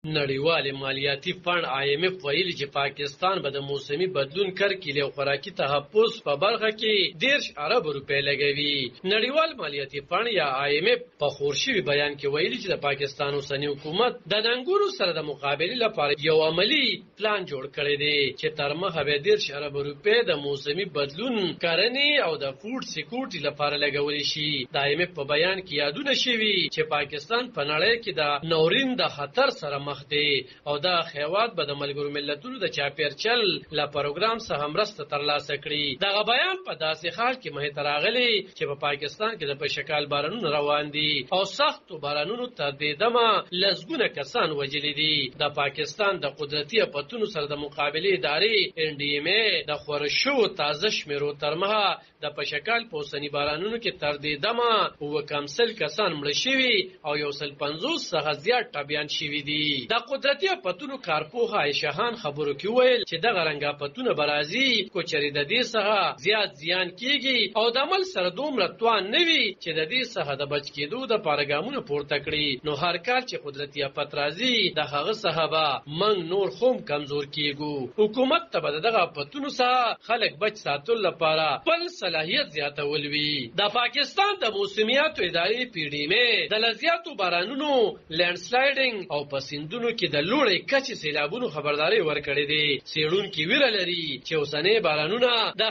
نړیوال مالیاتي فند IMF ویلي چې پاکستان به د موسمي بدلون کرکیلې او خوراکي تحفظ په برخه کې 10 ارب روپۍ لګوي. نړیوال مالیاتي فند یا IMF په خور شوي بیان کې ویلي چې د پاکستان اوسنی حکومت د ننګونو سره د مقابلې لپاره یو عملی پلان جوړ کړی دی چې تر مخه به 10 ارب روپۍ د موسمي بدلون کرنې او د فوډ سکیورټي لپاره لګول شي. د IMF په بیان کې یادونه شوي چې پاکستان په نړۍ کې د نورین د خطر سره مخ دی او دا خیوات به د ملګرو ملتونو د چاپیرچل له پروګرام څخه مرسته ترلاسه کړي. دغه بیان په داسې حال کې مه راغلی چې په پاکستان کې د پشکال بارانونه روان دي او سختو بارانونو ته د دمه لسګونه کسان وجلي دي. د پاکستان د قدرتي افتونو سره د مقابلې ادارې NDMA د خورشو تازه شمیرو ترمه د پشکال په اوسني بارانونو کې تر دې دمه وکمسل کسان مړه شوي او 150 څخه زیات ټپیان شوي دي. د قدرتي افتونو کارپوه عایشهان خبرو کې ویل چې دغه رنګ افتونه برازي کو چری د دې څخه زیات زیان کیږي او د عمل سره دومره توان نوي چې د دې څخه د بچ کېدو د پارګامونو پورته کړي. نو هر کال چې قدرتي افت راځي د هغه صحابه من نور خوم کمزور کیږي. حکومت ته به دغه افتونو څخه خلک بچ ساتل لپاره بل صلاحیت زیاتول وي. د پاکستان د موسمیاتو ادارې PDMA د لزیاتو بارانونو لینډسلایډینګ او پسندونو کې د لوړې کچې سیلابونو خبرداري ورکړې دي. څېړونکي ویره لري چې اوسنۍ بارانونه د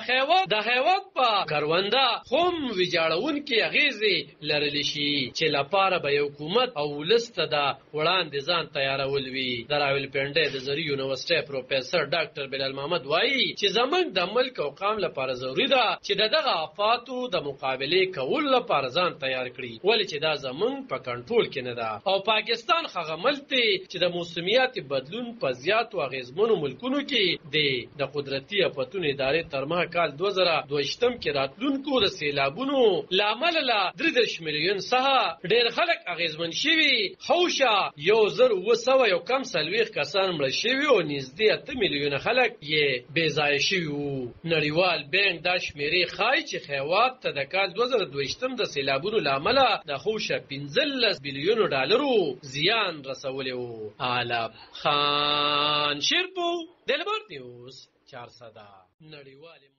هیواد په کرونده خوم ویجاړونکي اغیزې لرلی شي چې لپاره به حکومت او ولست د وړاندې ځان تیارول وي. د راولپنډۍ د زری یونیورسيټي پروفیسور ډاکټر بلال محمد وایي چې زمونږ د ملک او قوم لپاره ضروری ده چې دغه آفاتو د مقابله کول لپاره ځان تیار کړي ولې چې دا زمونږ په کنټرول کې نه ده. او پاکستان هغه ملک دی چې د موسمیات بدلون په زیاتو اغیزمنو ملکونو کې دی. د قدرتي افتونو ادارې ترمه کال 2022 کې راتلونکو د سیلابونو لامل لا 3 میلیون څخه ډېر خلک اغیزمن شوي. خوشا 1900 یو کم سلويخ کسان مړ شوي او نږدې 8 میلیون خلک یې بې ځای شوي. نړیوال بانک دا شمیرې ښایي چې خیوات ته د کال 2022 د سیلابونو لامل د خوشا 15 بلیون ډالرو زیان رسولی و. عالم خان شیرپو دلبر نیوز 400 نړیوال